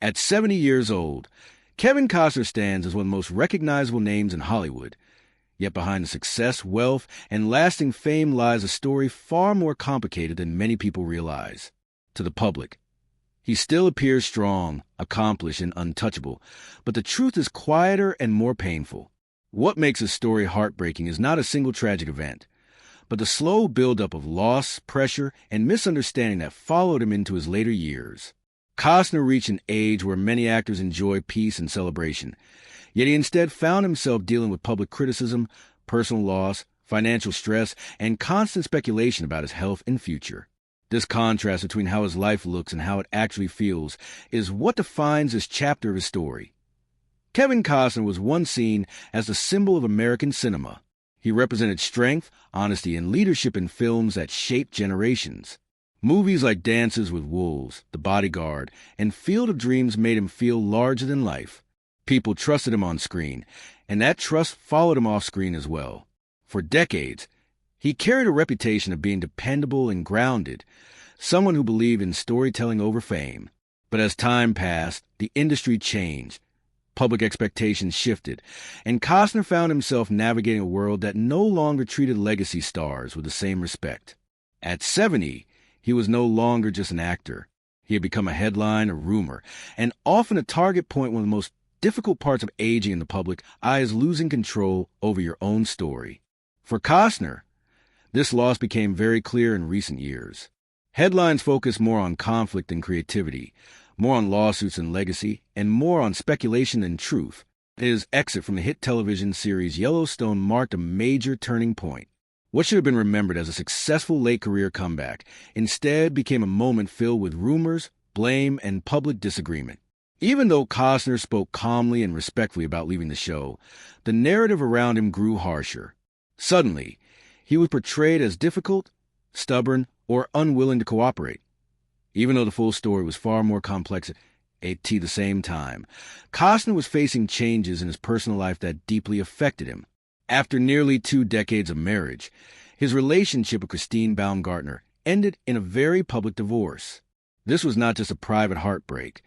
At 70 years old, Kevin Costner stands as one of the most recognizable names in Hollywood. Yet behind the success, wealth, and lasting fame lies a story far more complicated than many people realize. To the public, he still appears strong, accomplished, and untouchable, but the truth is quieter and more painful. What makes his story heartbreaking is not a single tragic event, but the slow buildup of loss, pressure, and misunderstanding that followed him into his later years. Costner reached an age where many actors enjoy peace and celebration, yet he instead found himself dealing with public criticism, personal loss, financial stress, and constant speculation about his health and future. This contrast between how his life looks and how it actually feels is what defines this chapter of his story. Kevin Costner was once seen as the symbol of American cinema. He represented strength, honesty, and leadership in films that shaped generations. Movies like Dances with Wolves, The Bodyguard, and Field of Dreams made him feel larger than life. People trusted him on screen, and that trust followed him off screen as well. For decades, he carried a reputation of being dependable and grounded, someone who believed in storytelling over fame. But as time passed, the industry changed. Public expectations shifted, and Costner found himself navigating a world that no longer treated legacy stars with the same respect. At 70, he was no longer just an actor. He had become a headline, a rumor, and often a target point. One of the most difficult parts of aging in the public eye is losing control over your own story. For Costner, this loss became very clear in recent years. Headlines focused more on conflict and creativity, more on lawsuits and legacy, and more on speculation than truth. His exit from the hit television series Yellowstone marked a major turning point. What should have been remembered as a successful late-career comeback instead became a moment filled with rumors, blame, and public disagreement. Even though Costner spoke calmly and respectfully about leaving the show, the narrative around him grew harsher. Suddenly, he was portrayed as difficult, stubborn, or unwilling to cooperate. Even though the full story was far more complex at the same time, Costner was facing changes in his personal life that deeply affected him. After nearly 2 decades of marriage, his relationship with Christine Baumgartner ended in a very public divorce. This was not just a private heartbreak,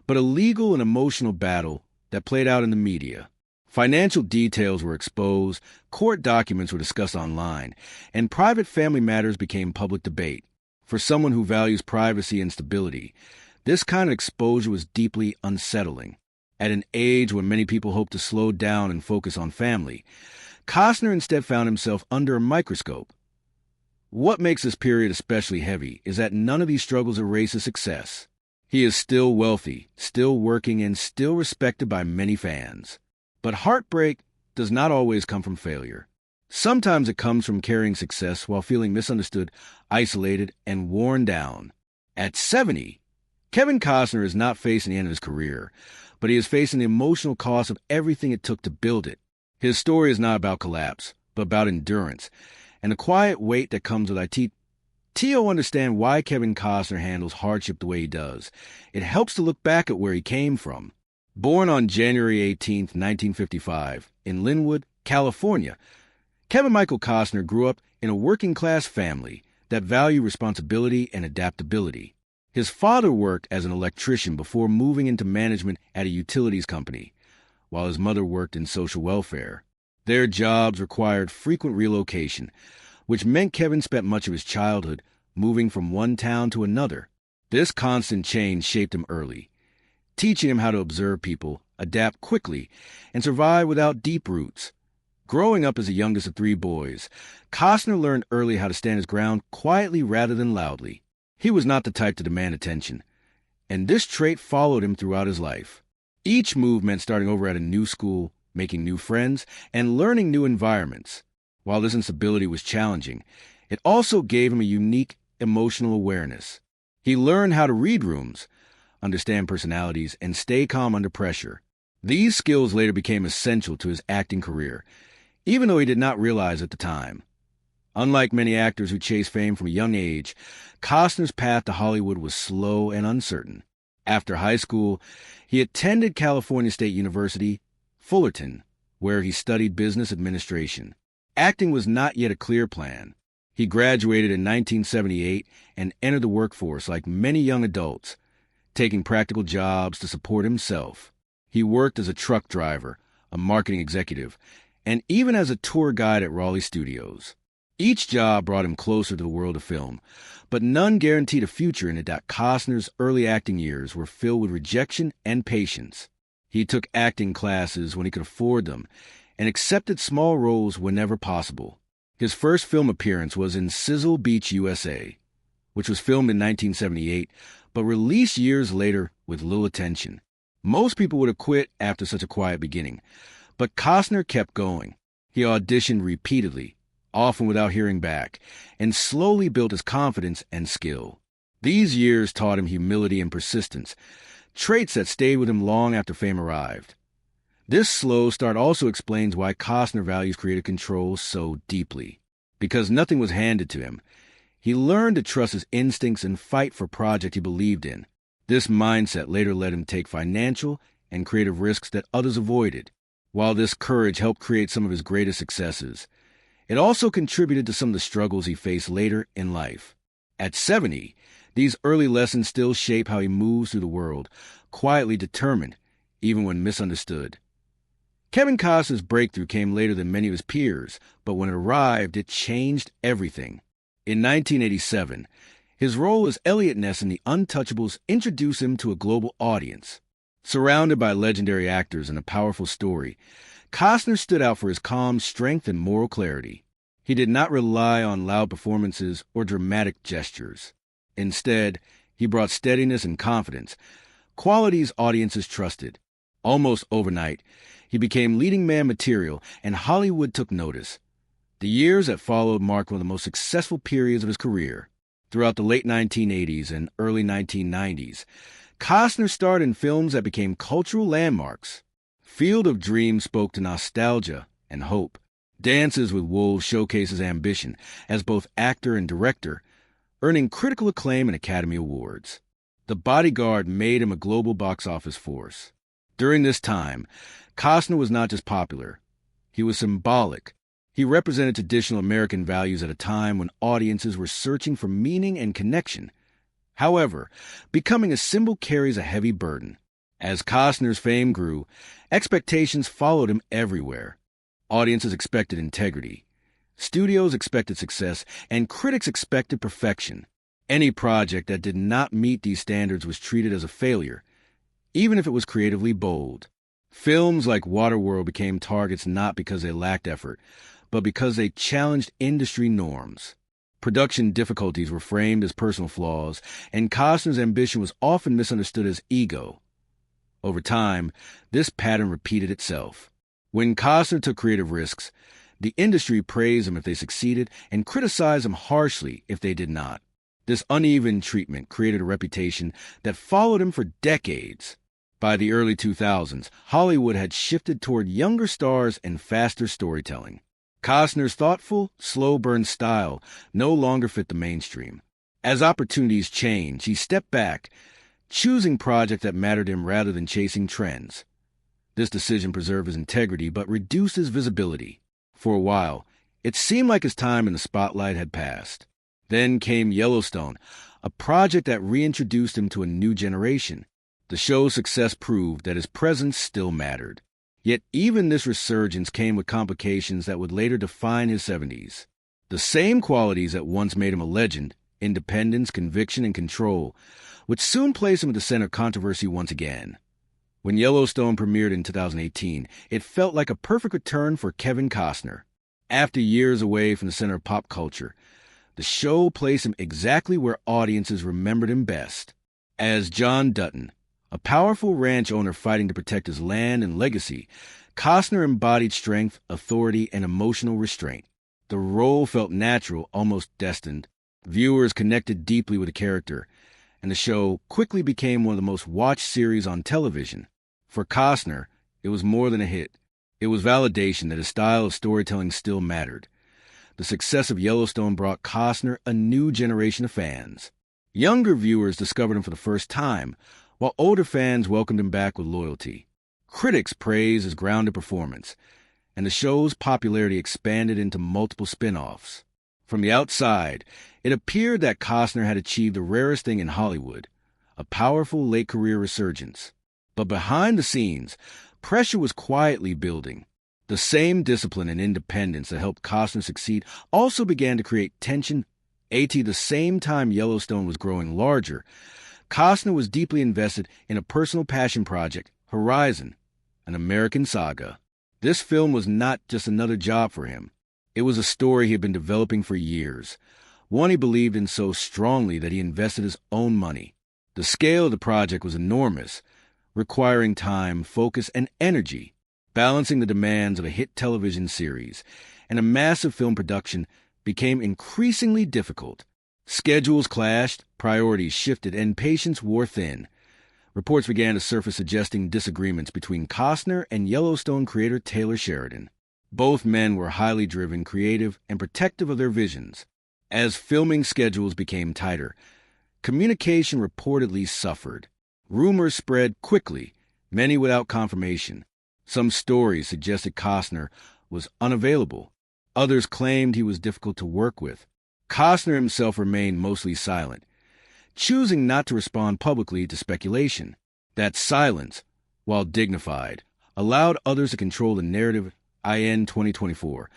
but a legal and emotional battle that played out in the media. Financial details were exposed, court documents were discussed online, and private family matters became public debate. For someone who values privacy and stability, this kind of exposure was deeply unsettling. At an age when many people hope to slow down and focus on family, Costner instead found himself under a microscope. What makes this period especially heavy is that none of these struggles erase his success. He is still wealthy, still working, and still respected by many fans. But heartbreak does not always come from failure. Sometimes it comes from carrying success while feeling misunderstood, isolated, and worn down. At 70, Kevin Costner is not facing the end of his career, but he is facing the emotional cost of everything it took to build it. His story is not about collapse, but about endurance, and the quiet weight that comes with it. To understand why Kevin Costner handles hardship the way he does, it helps to look back at where he came from. Born on January 18, 1955, in Linwood, California, Kevin Michael Costner grew up in a working-class family that valued responsibility and adaptability. His father worked as an electrician before moving into management at a utilities company, while his mother worked in social welfare. Their jobs required frequent relocation, which meant Kevin spent much of his childhood moving from one town to another. This constant change shaped him early, teaching him how to observe people, adapt quickly, and survive without deep roots. Growing up as the youngest of 3 boys, Costner learned early how to stand his ground quietly rather than loudly. He was not the type to demand attention, and this trait followed him throughout his life. Each move meant starting over at a new school, making new friends, and learning new environments. While this instability was challenging, it also gave him a unique emotional awareness. He learned how to read rooms, understand personalities, and stay calm under pressure. These skills later became essential to his acting career, even though he did not realize at the time. Unlike many actors who chase fame from a young age, Costner's path to Hollywood was slow and uncertain. After high school, he attended California State University, Fullerton, where he studied business administration. Acting was not yet a clear plan. He graduated in 1978 and entered the workforce like many young adults, taking practical jobs to support himself. He worked as a truck driver, a marketing executive, and even as a tour guide at Raleigh Studios. Each job brought him closer to the world of film, but none guaranteed a future in it. That Costner's early acting years were filled with rejection and patience. He took acting classes when he could afford them and accepted small roles whenever possible. His first film appearance was in Sizzle Beach, USA, which was filmed in 1978, but released years later with little attention. Most people would have quit after such a quiet beginning, but Costner kept going. He auditioned repeatedly, often without hearing back, and slowly built his confidence and skill. These years taught him humility and persistence, traits that stayed with him long after fame arrived. This slow start also explains why Costner values creative control so deeply. Because nothing was handed to him, he learned to trust his instincts and fight for projects he believed in. This mindset later led him to take financial and creative risks that others avoided. While this courage helped create some of his greatest successes, it also contributed to some of the struggles he faced later in life. At 70, these early lessons still shape how he moves through the world, quietly determined, even when misunderstood. Kevin Costner's breakthrough came later than many of his peers, but when it arrived, it changed everything. In 1987, his role as Elliot Ness in The Untouchables introduced him to a global audience. Surrounded by legendary actors and a powerful story, Costner stood out for his calm strength and moral clarity. He did not rely on loud performances or dramatic gestures. Instead, he brought steadiness and confidence, qualities audiences trusted. Almost overnight, he became leading man material, and Hollywood took notice. The years that followed marked one of the most successful periods of his career. Throughout the late 1980s and early 1990s, Costner starred in films that became cultural landmarks. Field of Dreams spoke to nostalgia and hope. Dances with Wolves showcases ambition as both actor and director, earning critical acclaim and Academy Awards. The Bodyguard made him a global box office force. During this time, Costner was not just popular. He was symbolic. He represented traditional American values at a time when audiences were searching for meaning and connection. However, becoming a symbol carries a heavy burden. As Costner's fame grew, expectations followed him everywhere. Audiences expected integrity. Studios expected success, and critics expected perfection. Any project that did not meet these standards was treated as a failure, even if it was creatively bold. Films like Waterworld became targets not because they lacked effort, but because they challenged industry norms. Production difficulties were framed as personal flaws, and Costner's ambition was often misunderstood as ego. Over time, this pattern repeated itself. When Costner took creative risks, the industry praised him if they succeeded and criticized him harshly if they did not. This uneven treatment created a reputation that followed him for decades. By the early 2000s, Hollywood had shifted toward younger stars and faster storytelling. Costner's thoughtful, slow-burn style no longer fit the mainstream. As opportunities changed, he stepped back, choosing projects that mattered to him rather than chasing trends. This decision preserved his integrity but reduced his visibility. For a while, it seemed like his time in the spotlight had passed. Then came Yellowstone, a project that reintroduced him to a new generation. The show's success proved that his presence still mattered. Yet even this resurgence came with complications that would later define his 70s. The same qualities that once made him a legend, independence, conviction, and control, would soon place him at the center of controversy once again. When Yellowstone premiered in 2018, it felt like a perfect return for Kevin Costner. After years away from the center of pop culture, the show placed him exactly where audiences remembered him best. As John Dutton, a powerful ranch owner fighting to protect his land and legacy, Costner embodied strength, authority, and emotional restraint. The role felt natural, almost destined. Viewers connected deeply with the character, and the show quickly became one of the most watched series on television. For Costner, it was more than a hit. It was validation that his style of storytelling still mattered. The success of Yellowstone brought Costner a new generation of fans. Younger viewers discovered him for the first time, while older fans welcomed him back with loyalty. Critics praised his grounded performance, and the show's popularity expanded into multiple spin-offs. From the outside, it appeared that Costner had achieved the rarest thing in Hollywood, a powerful late-career resurgence. But behind the scenes, pressure was quietly building. The same discipline and independence that helped Costner succeed also began to create tension. At the same time Yellowstone was growing larger, Costner was deeply invested in a personal passion project, Horizon, an American saga. This film was not just another job for him. It was a story he had been developing for years, one he believed in so strongly that he invested his own money. The scale of the project was enormous, requiring time, focus, and energy. Balancing the demands of a hit television series and a massive film production became increasingly difficult. Schedules clashed, priorities shifted, and patience wore thin. Reports began to surface suggesting disagreements between Costner and Yellowstone creator Taylor Sheridan. Both men were highly driven, creative, and protective of their visions. As filming schedules became tighter, communication reportedly suffered. Rumors spread quickly, many without confirmation. Some stories suggested Costner was unavailable. Others claimed he was difficult to work with. Costner himself remained mostly silent, choosing not to respond publicly to speculation. That silence, while dignified, allowed others to control the narrative. In 2024,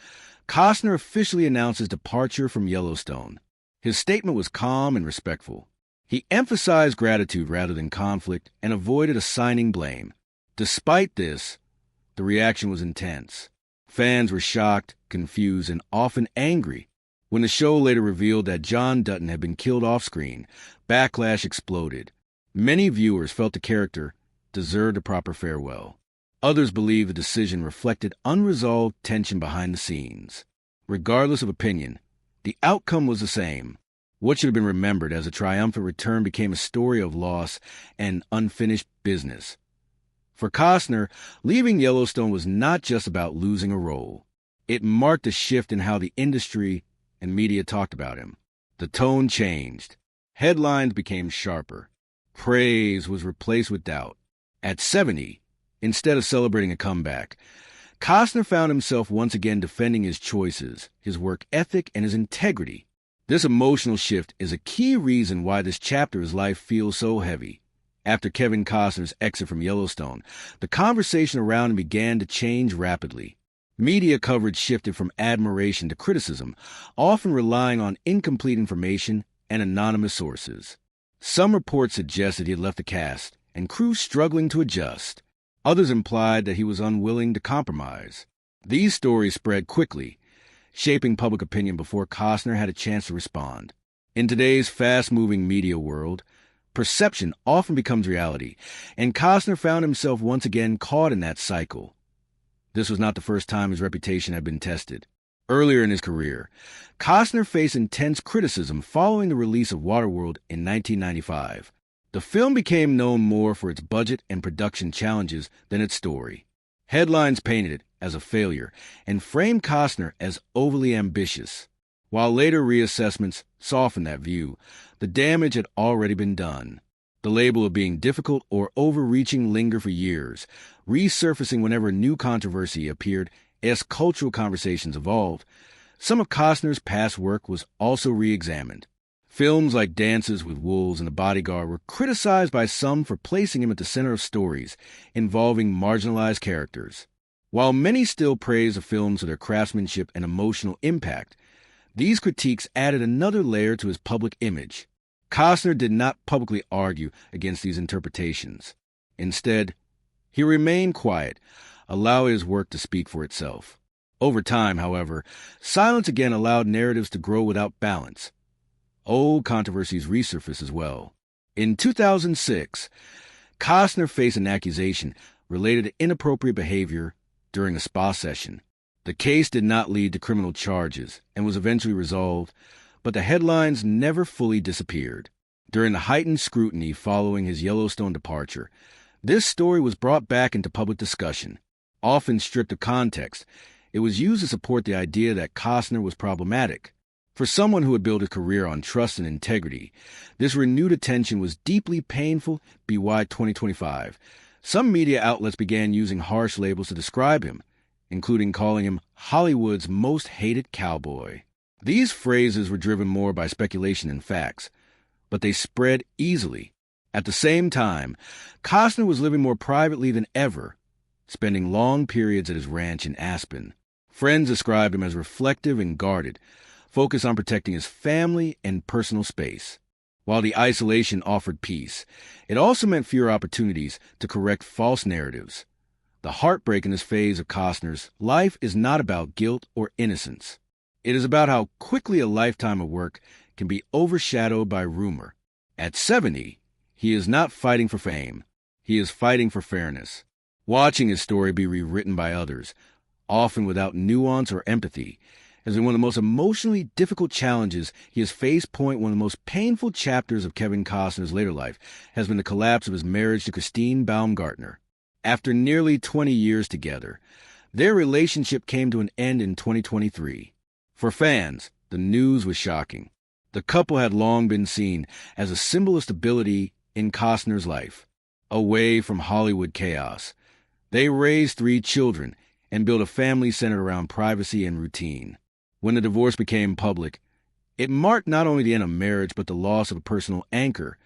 Costner officially announced his departure from Yellowstone. His statement was calm and respectful. He emphasized gratitude rather than conflict and avoided assigning blame. Despite this, the reaction was intense. Fans were shocked, confused, and often angry. When the show later revealed that John Dutton had been killed off-screen, backlash exploded. Many viewers felt the character deserved a proper farewell. Others believed the decision reflected unresolved tension behind the scenes. Regardless of opinion, the outcome was the same. What should have been remembered as a triumphant return became a story of loss and unfinished business. For Costner, leaving Yellowstone was not just about losing a role. It marked a shift in how the industry and media talked about him. The tone changed. Headlines became sharper. Praise was replaced with doubt. At 70, instead of celebrating a comeback, Costner found himself once again defending his choices, his work ethic, and his integrity. This emotional shift is a key reason why this chapter of his life feels so heavy. After Kevin Costner's exit from Yellowstone, the conversation around him began to change rapidly. Media coverage shifted from admiration to criticism, often relying on incomplete information and anonymous sources. Some reports suggested he had left the cast, and crew struggling to adjust. Others implied that he was unwilling to compromise. These stories spread quickly, shaping public opinion before Costner had a chance to respond. In today's fast-moving media world, perception often becomes reality, and Costner found himself once again caught in that cycle. This was not the first time his reputation had been tested. Earlier in his career, Costner faced intense criticism following the release of Waterworld in 1995. The film became known more for its budget and production challenges than its story. Headlines painted it as a failure and framed Costner as overly ambitious. While later reassessments softened that view, the damage had already been done. The label of being difficult or overreaching lingered for years, resurfacing whenever new controversy appeared. As cultural conversations evolved, some of Costner's past work was also re-examined. Films like Dances with Wolves and The Bodyguard were criticized by some for placing him at the center of stories involving marginalized characters. While many still praise the films for their craftsmanship and emotional impact, these critiques added another layer to his public image. Costner did not publicly argue against these interpretations. Instead, he remained quiet, allowing his work to speak for itself. Over time, however, silence again allowed narratives to grow without balance. Old controversies resurfaced as well. In 2006, Costner faced an accusation related to inappropriate behavior during a spa session. The case did not lead to criminal charges and was eventually resolved, but the headlines never fully disappeared. During the heightened scrutiny following his Yellowstone departure, this story was brought back into public discussion. Often stripped of context, it was used to support the idea that Costner was problematic. For someone who had built a career on trust and integrity, this renewed attention was deeply painful. By 2025, some media outlets began using harsh labels to describe him, including calling him Hollywood's most hated cowboy. These phrases were driven more by speculation than facts, but they spread easily. At the same time, Costner was living more privately than ever, spending long periods at his ranch in Aspen. Friends described him as reflective and guarded, focused on protecting his family and personal space. While the isolation offered peace, it also meant fewer opportunities to correct false narratives. The heartbreak in this phase of Costner's life is not about guilt or innocence. It is about how quickly a lifetime of work can be overshadowed by rumor. At 70, he is not fighting for fame. He is fighting for fairness. Watching his story be rewritten by others, often without nuance or empathy, has been one of the most emotionally difficult challenges he has faced. One of the most painful chapters of Kevin Costner's later life has been the collapse of his marriage to Christine Baumgartner. After nearly 20 years together, their relationship came to an end in 2023. For fans, the news was shocking. The couple had long been seen as a symbol of stability in Costner's life, away from Hollywood chaos. They raised 3 children and built a family centered around privacy and routine. When the divorce became public, it marked not only the end of marriage but the loss of a personal anchor.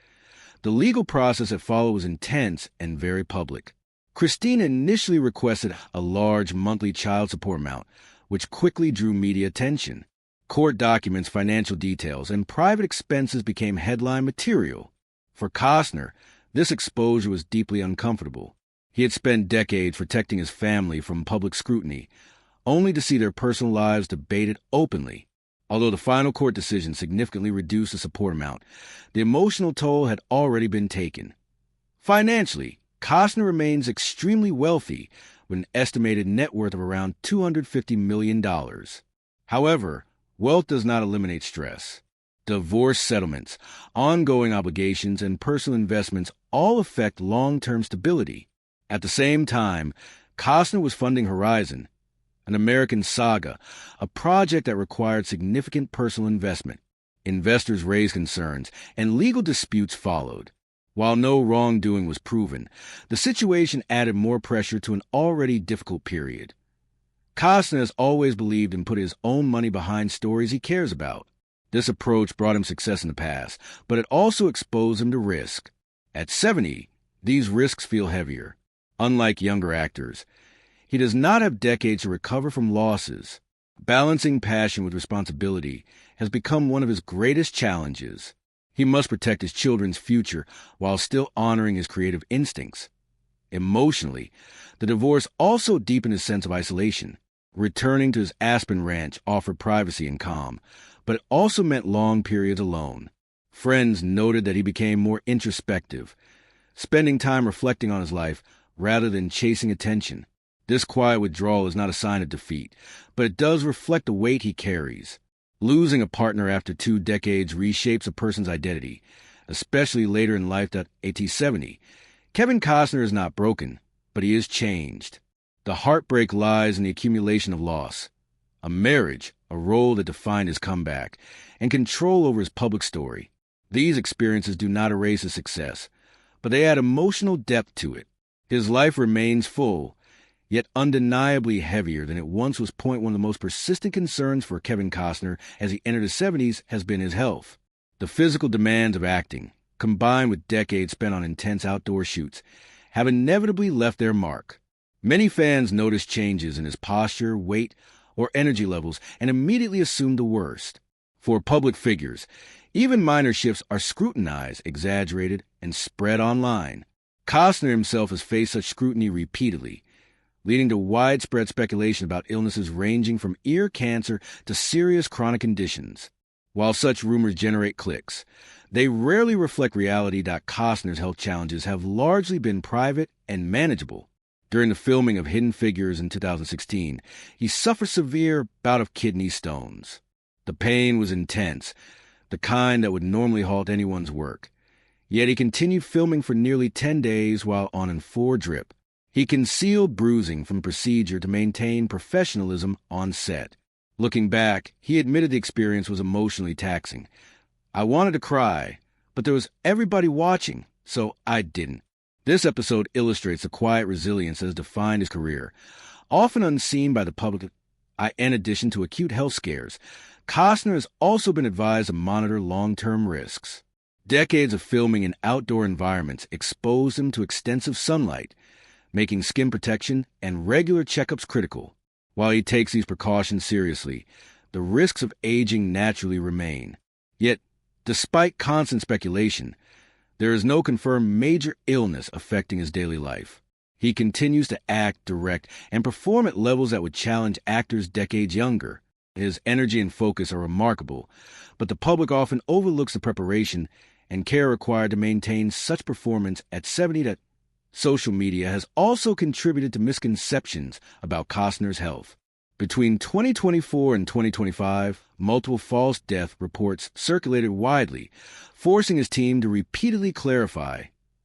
The legal process that followed was intense and very public. Christine initially requested a large monthly child support amount, which quickly drew media attention. Court documents, financial details, and private expenses became headline material. For Costner, this exposure was deeply uncomfortable. He had spent decades protecting his family from public scrutiny, only to see their personal lives debated openly. Although the final court decision significantly reduced the support amount, the emotional toll had already been taken. Financially, Costner remains extremely wealthy, with an estimated net worth of around $250 million. However, wealth does not eliminate stress. Divorce settlements, ongoing obligations, and personal investments all affect long-term stability. At the same time, Costner was funding Horizon, an American saga, a project that required significant personal investment. Investors raised concerns, and legal disputes followed. While no wrongdoing was proven, the situation added more pressure to an already difficult period. Costner has always believed in putting his own money behind stories he cares about. This approach brought him success in the past, but it also exposed him to risk. At 70, these risks feel heavier. Unlike younger actors, he does not have decades to recover from losses. Balancing passion with responsibility has become one of his greatest challenges. He must protect his children's future while still honoring his creative instincts. Emotionally, the divorce also deepened his sense of isolation. Returning to his Aspen ranch offered privacy and calm, but it also meant long periods alone. Friends noted that he became more introspective, spending time reflecting on his life rather than chasing attention. This quiet withdrawal is not a sign of defeat, but it does reflect the weight he carries. Losing a partner after 2 decades reshapes a person's identity, especially later in life at age 70. Kevin Costner is not broken, but he is changed. The heartbreak lies in the accumulation of loss. A marriage, a role that defined his comeback, and control over his public story. These experiences do not erase his success, but they add emotional depth to it. His life remains full, yet undeniably heavier than it once was. One of the most persistent concerns for Kevin Costner as he entered his 70s has been his health. The physical demands of acting, combined with decades spent on intense outdoor shoots, have inevitably left their mark. Many fans noticed changes in his posture, weight, or energy levels and immediately assumed the worst. For public figures, even minor shifts are scrutinized, exaggerated, and spread online. Costner himself has faced such scrutiny repeatedly, leading to widespread speculation about illnesses ranging from ear cancer to serious chronic conditions. While such rumors generate clicks, they rarely reflect reality. Costner's health challenges have largely been private and manageable. During the filming of Hidden Figures in 2016, he suffered a severe bout of kidney stones. The pain was intense, the kind that would normally halt anyone's work. Yet he continued filming for nearly 10 days while on an 4 drip. He concealed bruising from procedure to maintain professionalism on set. Looking back, he admitted the experience was emotionally taxing. "I wanted to cry, but there was everybody watching, so I didn't." This episode illustrates the quiet resilience that has defined his career. Often unseen by the public, in addition to acute health scares, Costner has also been advised to monitor long-term risks. Decades of filming in outdoor environments exposed him to extensive sunlight, making skin protection and regular checkups critical. While he takes these precautions seriously, the risks of aging naturally remain. Yet, despite constant speculation, there is no confirmed major illness affecting his daily life. He continues to act, direct, and perform at levels that would challenge actors decades younger. His energy and focus are remarkable, but the public often overlooks the preparation and care required to maintain such performance at 70. That social media has also contributed to misconceptions about Costner's health. Between 2024 and 2025, multiple false death reports circulated widely, forcing his team to repeatedly clarify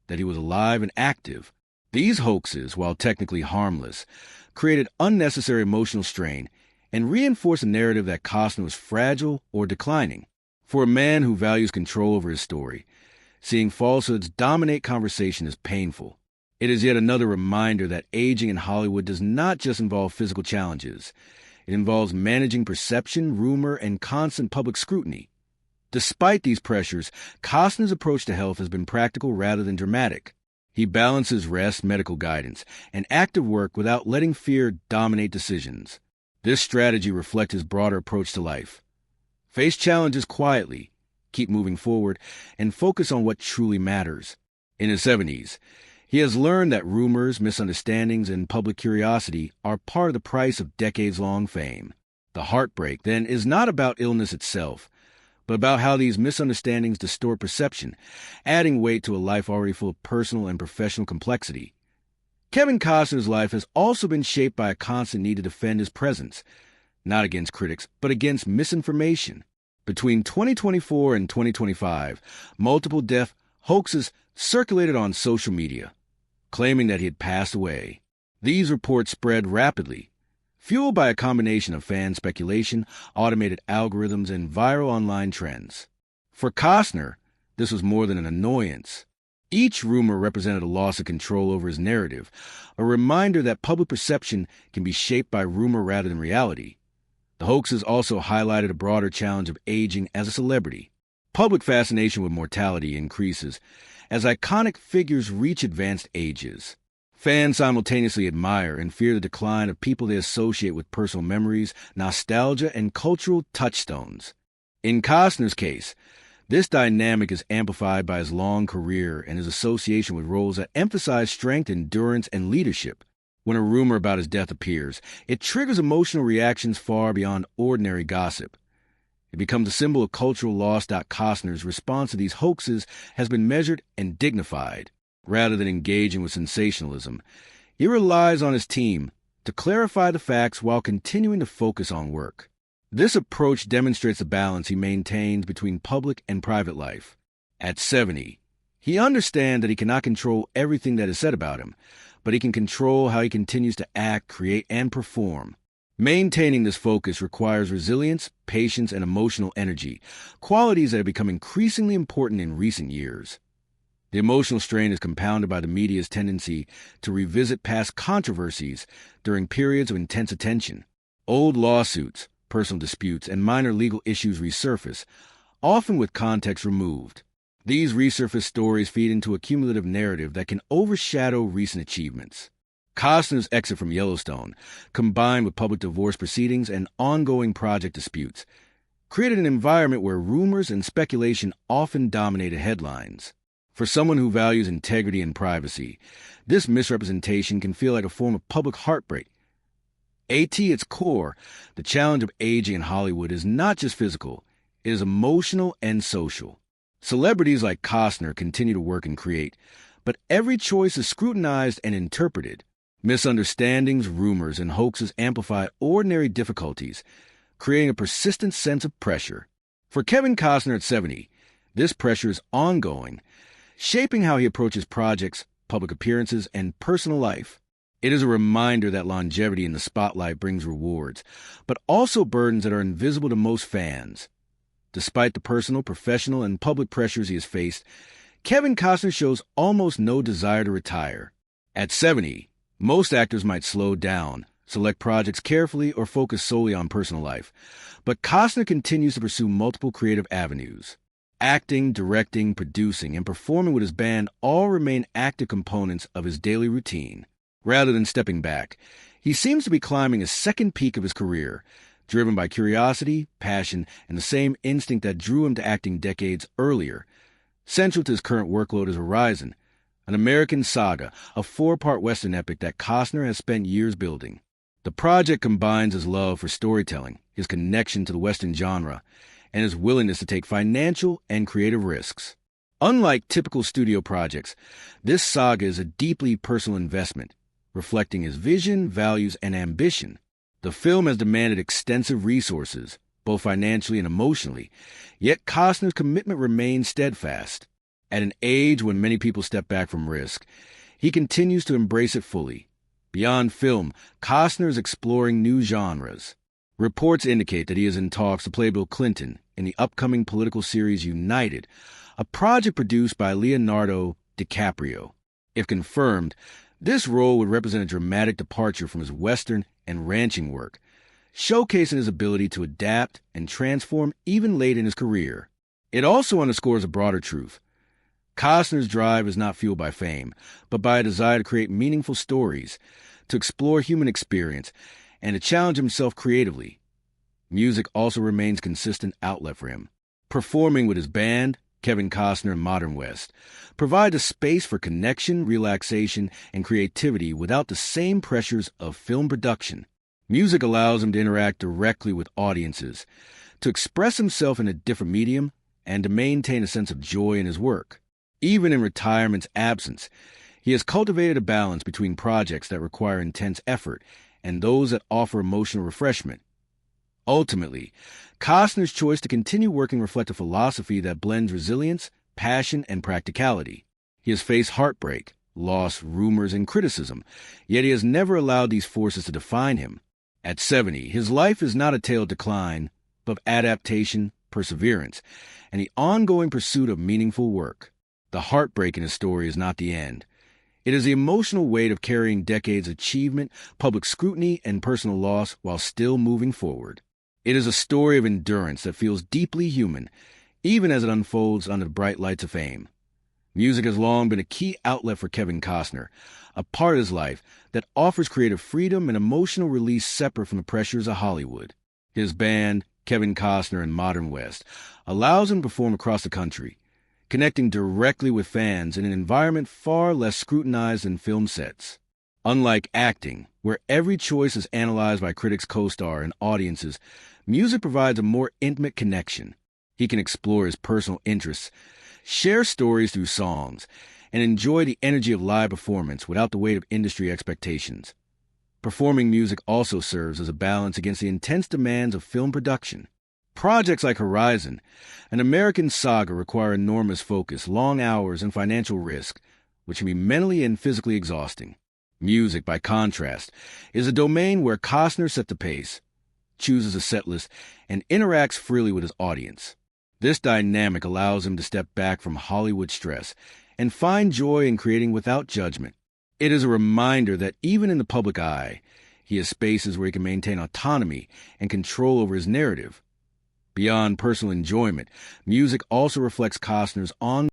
that he was alive and active. These hoaxes, while technically harmless, created unnecessary emotional strain and reinforced a narrative that Costner was fragile or declining. For a man who values control over his story, seeing falsehoods dominate conversation is painful. It is yet another reminder that aging in Hollywood does not just involve physical challenges. It involves managing perception, rumor, and constant public scrutiny. Despite these pressures, Costner's approach to health has been practical rather than dramatic. He balances rest, medical guidance, and active work without letting fear dominate decisions. This strategy reflects his broader approach to life. Face challenges quietly, keep moving forward, and focus on what truly matters. In his 70s, he has learned that rumors, misunderstandings, and public curiosity are part of the price of decades-long fame. The heartbreak, then, is not about illness itself, but about how these misunderstandings distort perception, adding weight to a life already full of personal and professional complexity. Kevin Costner's life has also been shaped by a constant need to defend his presence, not against critics, but against misinformation. Between 2024 and 2025, multiple death hoaxes circulated on social media, claiming that he had passed away. These reports spread rapidly, fueled by a combination of fan speculation, automated algorithms, and viral online trends. For Costner, this was more than an annoyance. Each rumor represented a loss of control over his narrative, a reminder that public perception can be shaped by rumor rather than reality. The hoaxes also highlighted a broader challenge of aging as a celebrity. Public fascination with mortality increases as iconic figures reach advanced ages. Fans simultaneously admire and fear the decline of people they associate with personal memories, nostalgia, and cultural touchstones. In Costner's case, this dynamic is amplified by his long career and his association with roles that emphasize strength, endurance, and leadership. When a rumor about his death appears, it triggers emotional reactions far beyond ordinary gossip. It becomes a symbol of cultural loss. Costner's response to these hoaxes has been measured and dignified. Rather than engaging with sensationalism, he relies on his team to clarify the facts while continuing to focus on work. This approach demonstrates the balance he maintains between public and private life. At 70, he understands that he cannot control everything that is said about him, but he can control how he continues to act, create, and perform. Maintaining this focus requires resilience, patience, and emotional energy, qualities that have become increasingly important in recent years. The emotional strain is compounded by the media's tendency to revisit past controversies during periods of intense attention. Old lawsuits, personal disputes, and minor legal issues resurface, often with context removed. These resurfaced stories feed into a cumulative narrative that can overshadow recent achievements. Costner's exit from Yellowstone, combined with public divorce proceedings and ongoing project disputes, created an environment where rumors and speculation often dominated headlines. For someone who values integrity and privacy, this misrepresentation can feel like a form of public heartbreak. At its core, the challenge of aging in Hollywood is not just physical, it is emotional and social. Celebrities like Costner continue to work and create, but every choice is scrutinized and interpreted. Misunderstandings, rumors, and hoaxes amplify ordinary difficulties, creating a persistent sense of pressure. For Kevin Costner at 70, this pressure is ongoing, shaping how he approaches projects, public appearances, and personal life. It is a reminder that longevity in the spotlight brings rewards, but also burdens that are invisible to most fans. Despite the personal, professional, and public pressures he has faced, Kevin Costner shows almost no desire to retire. At 70, most actors might slow down, select projects carefully, or focus solely on personal life, but Costner continues to pursue multiple creative avenues. Acting, directing, producing, and performing with his band all remain active components of his daily routine. Rather than stepping back, he seems to be climbing a second peak of his career, driven by curiosity, passion, and the same instinct that drew him to acting decades earlier. Central to his current workload is Horizon, an American saga, a 4-part Western epic that Costner has spent years building. The project combines his love for storytelling, his connection to the Western genre, and his willingness to take financial and creative risks. Unlike typical studio projects, this saga is a deeply personal investment, reflecting his vision, values, and ambition. The film has demanded extensive resources, both financially and emotionally, yet Costner's commitment remains steadfast. At an age when many people step back from risk, he continues to embrace it fully. Beyond film, Costner is exploring new genres. Reports indicate that he is in talks to play Bill Clinton in the upcoming political series United, a project produced by Leonardo DiCaprio. If confirmed, this role would represent a dramatic departure from his Western and ranching work, showcasing his ability to adapt and transform even late in his career. It also underscores a broader truth. Costner's drive is not fueled by fame, but by a desire to create meaningful stories, to explore human experience, and to challenge himself creatively. Music also remains a consistent outlet for him. Performing with his band, Kevin Costner and Modern West, provides a space for connection, relaxation, and creativity without the same pressures of film production. Music allows him to interact directly with audiences, to express himself in a different medium, and to maintain a sense of joy in his work. Even in retirement's absence, he has cultivated a balance between projects that require intense effort and those that offer emotional refreshment. Ultimately, Costner's choice to continue working reflects a philosophy that blends resilience, passion, and practicality. He has faced heartbreak, loss, rumors, and criticism, yet he has never allowed these forces to define him. At 70, his life is not a tale of decline, but of adaptation, perseverance, and the ongoing pursuit of meaningful work. The heartbreak in his story is not the end. It is the emotional weight of carrying decades of achievement, public scrutiny, and personal loss while still moving forward. It is a story of endurance that feels deeply human, even as it unfolds under the bright lights of fame. Music has long been a key outlet for Kevin Costner, a part of his life that offers creative freedom and emotional release separate from the pressures of Hollywood. His band, Kevin Costner and Modern West, allows him to perform across the country, connecting directly with fans in an environment far less scrutinized than film sets. Unlike acting, where every choice is analyzed by critics, co-star, and audiences, music provides a more intimate connection. He can explore his personal interests, share stories through songs, and enjoy the energy of live performance without the weight of industry expectations. Performing music also serves as a balance against the intense demands of film production. Projects like Horizon, an American saga, require enormous focus, long hours, and financial risk, which can be mentally and physically exhausting. Music, by contrast, is a domain where Costner sets the pace, chooses a set list, and interacts freely with his audience. This dynamic allows him to step back from Hollywood stress and find joy in creating without judgment. It is a reminder that even in the public eye, he has spaces where he can maintain autonomy and control over his narrative. Beyond personal enjoyment, music also reflects Costner's ongoing